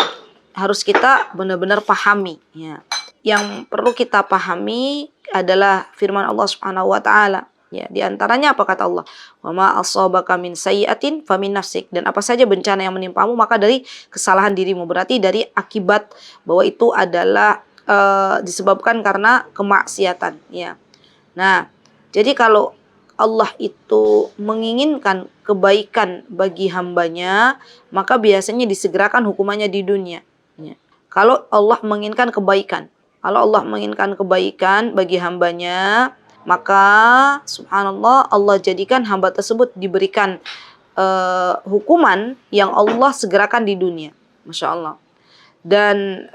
harus kita benar-benar pahami, ya. Yang perlu kita pahami adalah firman Allah Subhanahu wa taala. Ya, di antaranya apa kata Allah? Wa ma asabaka min sayyi'atin famin nafsik. Dan apa saja bencana yang menimpamu maka dari kesalahan dirimu. Berarti dari akibat bahwa itu adalah disebabkan karena kemaksiatan, ya. Nah, jadi kalau Allah itu menginginkan kebaikan bagi hambanya, maka biasanya disegerakan hukumannya di dunia. Ya. Kalau Allah menginginkan kebaikan, bagi hambanya, maka subhanallah Allah jadikan hamba tersebut diberikan hukuman yang Allah segerakan di dunia. Masya Allah. Dan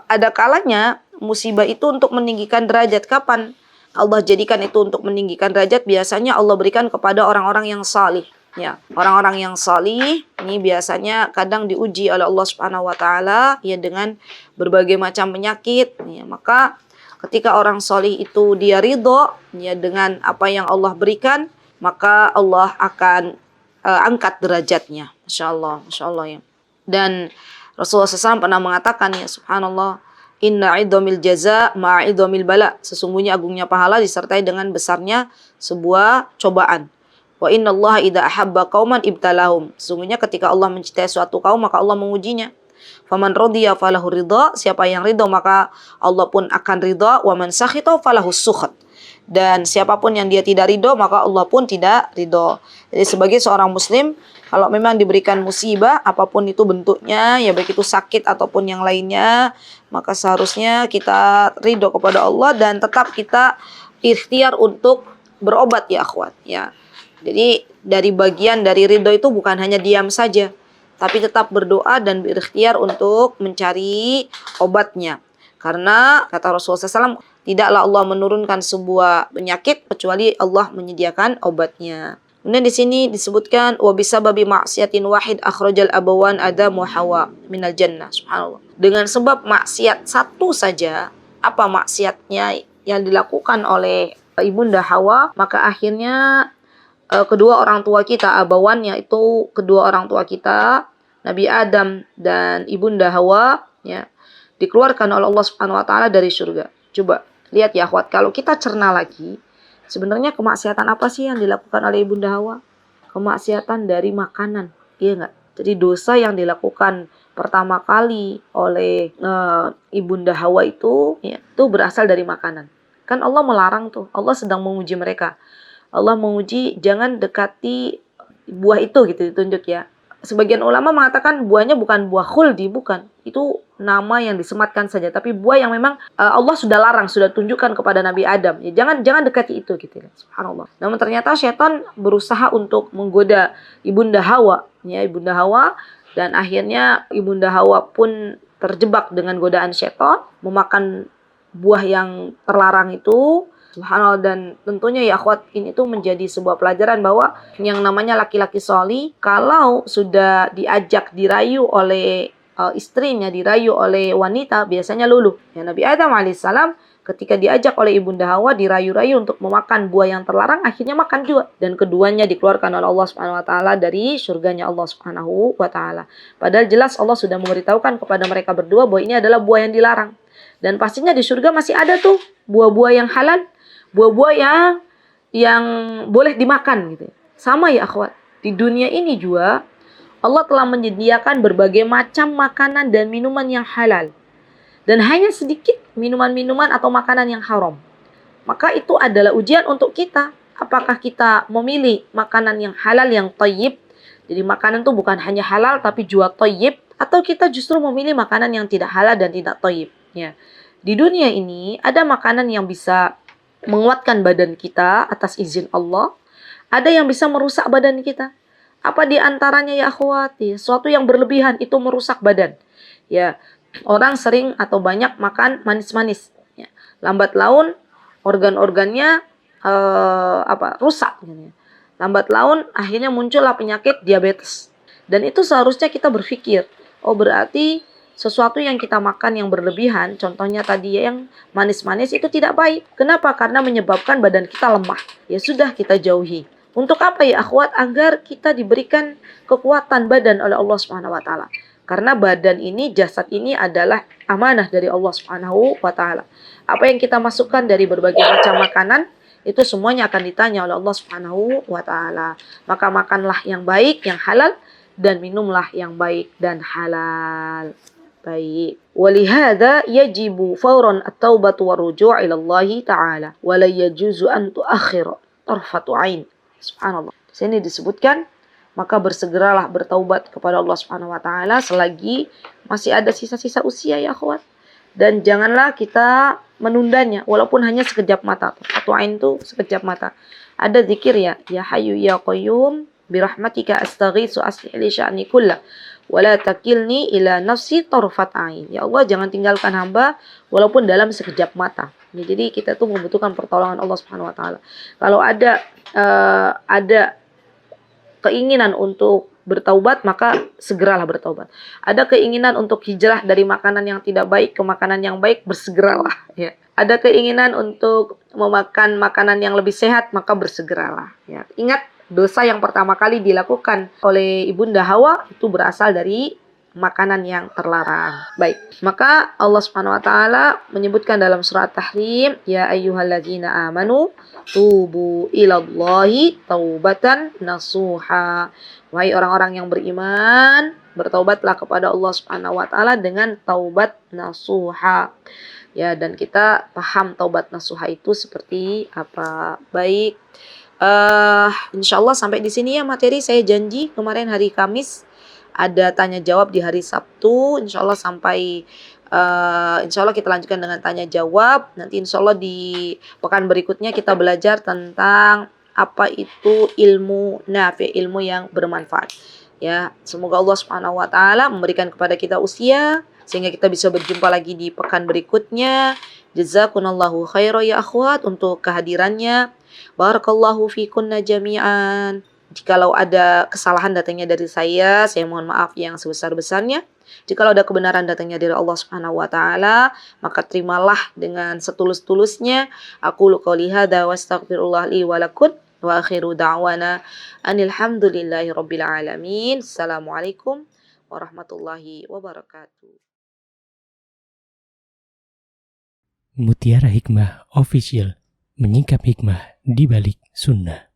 ada kalanya musibah itu untuk meninggikan derajat. Kapan Allah jadikan itu untuk meninggikan derajat? Biasanya Allah berikan kepada orang-orang yang salih. Ya, orang-orang yang salih ini biasanya kadang diuji oleh Allah Subhanahu wa taala ya dengan berbagai macam penyakit. Ya, maka ketika orang salih itu dia ridho ya dengan apa yang Allah berikan, maka Allah akan angkat derajatnya. Masya Allah ya. Dan Rasulullah SAW pernah mengatakan ya subhanallah, inna idhamil jaza ma'idhamil bala. Sesungguhnya agungnya pahala disertai dengan besarnya sebuah cobaan. Wa inna Allah idha ahabba qauman ibtalahum. Sesungguhnya ketika Allah mencintai suatu kaum maka Allah mengujinya. Faman radiya falahu ridha. Siapa yang ridha maka Allah pun akan ridha. Wa man sakhita falahu sukhat. Dan siapapun yang dia tidak ridho maka Allah pun tidak ridho. Jadi sebagai seorang muslim, kalau memang diberikan musibah apapun itu bentuknya, ya baik itu sakit ataupun yang lainnya, maka seharusnya kita ridho kepada Allah dan tetap kita ikhtiar untuk berobat ya akhwat ya. Jadi dari bagian dari ridho itu bukan hanya diam saja, tapi tetap berdoa dan berikhtiar untuk mencari obatnya. Karena kata Rasulullah SAW, tidaklah Allah menurunkan sebuah penyakit kecuali Allah menyediakan obatnya. Kemudian di sini disebutkan wa bisababi maksiatin wahid akhrajal abawan Adam wa Hawa minal jannah. Subhanallah. Dengan sebab maksiat satu saja, apa maksiatnya yang dilakukan oleh ibunda Hawa, maka akhirnya kedua orang tua kita, abawan yaitu kedua orang tua kita, Nabi Adam dan ibunda Hawa ya, dikeluarkan oleh Allah Subhanahu wa taala dari surga. Coba lihat ya akhwat, kalau kita cerna lagi, sebenarnya kemaksiatan apa sih yang dilakukan oleh ibunda Hawa? Kemaksiatan dari makanan, iya enggak? Jadi dosa yang dilakukan pertama kali oleh ibunda Hawa itu ya, itu berasal dari makanan. Kan Allah melarang tuh, Allah sedang menguji mereka. Allah menguji jangan dekati buah itu gitu ditunjuk ya. Sebagian ulama mengatakan buahnya bukan buah khuldi, bukan. itu nama yang disematkan saja, tapi buah yang memang Allah sudah larang, sudah tunjukkan kepada Nabi Adam. Ya, jangan dekati itu gitu ya. Subhanallah. Namun ternyata syaitan berusaha untuk menggoda Ibunda Hawa, ya Ibunda Hawa, dan akhirnya Ibunda Hawa pun terjebak dengan godaan syaitan, memakan buah yang terlarang itu. Subhanallah. Dan tentunya ya akhwat, ini tuh menjadi sebuah pelajaran bahwa yang namanya laki-laki solih, kalau sudah diajak, dirayu oleh istrinya, dirayu oleh wanita, biasanya luluh. Ya, Nabi Adam alaihissalam ketika diajak oleh Ibunda Hawa, dirayu-rayu untuk memakan buah yang terlarang, akhirnya makan juga. Dan keduanya dikeluarkan oleh Allah Subhanahu wa taala dari surganya Allah Subhanahu wa taala. Padahal jelas Allah sudah memberitahukan kepada mereka berdua bahwa ini adalah buah yang dilarang. Dan pastinya di surga masih ada tuh buah-buah yang halal, buah-buah yang boleh dimakan gitu. Sama ya akhwat, di dunia ini juga Allah telah menyediakan berbagai macam makanan dan minuman yang halal. Dan hanya sedikit minuman-minuman atau makanan yang haram. Maka itu adalah ujian untuk kita. Apakah kita memilih makanan yang halal, yang thayyib? Jadi makanan itu bukan hanya halal tapi juga thayyib. Atau kita justru memilih makanan yang tidak halal dan tidak thayyib. Ya. Di dunia ini ada makanan yang bisa menguatkan badan kita atas izin Allah. Ada yang bisa merusak badan kita. Apa di antaranya ya akhwat? Ya, sesuatu yang berlebihan itu merusak badan. Ya, orang sering atau banyak makan manis-manis. Ya. Lambat laun organ-organnya rusak. Gitu. Lambat laun akhirnya muncullah penyakit diabetes. Dan itu seharusnya kita berpikir, oh berarti sesuatu yang kita makan yang berlebihan, contohnya tadi yang manis-manis itu tidak baik. Kenapa? Karena menyebabkan badan kita lemah. Ya sudah, kita jauhi. Untuk apa ya akhwat? Agar kita diberikan kekuatan badan oleh Allah Subhanahu wa taala. Karena badan ini, jasad ini adalah amanah dari Allah Subhanahu wa taala. Apa yang kita masukkan dari berbagai macam makanan, itu semuanya akan ditanya oleh Allah Subhanahu wa taala. Maka makanlah yang baik, yang halal, dan minumlah yang baik dan halal. Baik. Walihada yajibu fawran at-taubatu waruju' ila Allah ta'ala. Wa la yajuzu an tu'akhir tarfatu 'ain. Subhanallah. Di sini disebutkan, maka bersegeralah bertaubat kepada Allah Subhanahu wa taala selagi masih ada sisa-sisa usia ya akhwat. Dan janganlah kita menundanya walaupun hanya sekejap mata. Tarfatu 'ain itu sekejap mata. Ada zikir ya Hayyu ya Qayyum birahmatika astaghiitsu aslih li sya'ni kullah. Wala takilni ila nafsi tarfat ain. Ya Allah, jangan tinggalkan hamba walaupun dalam sekejap mata. Ya, jadi kita tuh membutuhkan pertolongan Allah Subhanahu wa taala. Kalau ada keinginan untuk bertaubat, maka segeralah bertaubat. Ada keinginan untuk hijrah dari makanan yang tidak baik ke makanan yang baik, bersegeralah ya. Ada keinginan untuk memakan makanan yang lebih sehat, maka bersegeralah ya. Ingat, dosa yang pertama kali dilakukan oleh Ibunda Hawa itu berasal dari makanan yang terlarang. Baik, maka Allah Subhanahu wa taala menyebutkan dalam surat Tahrim, ya ayyuhalladzina amanu tubu ilallahi taubatan nasuha. Wahai orang-orang yang beriman, bertaubatlah kepada Allah Subhanahu wa taala dengan taubat nasuha. Ya, dan kita paham taubat nasuha itu seperti apa. Baik. Insyaallah sampai di sini ya materi. Saya janji kemarin hari Kamis ada tanya jawab di hari Sabtu. Insyaallah sampai insyaallah kita lanjutkan dengan tanya jawab. Nanti insyaallah di pekan berikutnya kita belajar tentang apa itu ilmu nafi, ilmu yang bermanfaat. Ya, semoga Allah Subhanahu wa taala memberikan kepada kita usia sehingga kita bisa berjumpa lagi di pekan berikutnya. Jazakumullahu khairan ya akhwat untuk kehadirannya. Barakallahu fikunna jami'an. Jikalau ada kesalahan datangnya dari saya mohon maaf yang sebesar-besarnya. Jikalau ada kebenaran datangnya dari Allah Subhanahu wa taala, maka terimalah dengan setulus-tulusnya. Aqulu qouli hadza wa astaghfirullah li wa lakum wa akhiru da'wana anil hamdulillahi rabbil alamin. Assalamualaikum warahmatullahi wabarakatuh. Mutiara Hikmah Official, menyingkap hikmah di balik sunnah.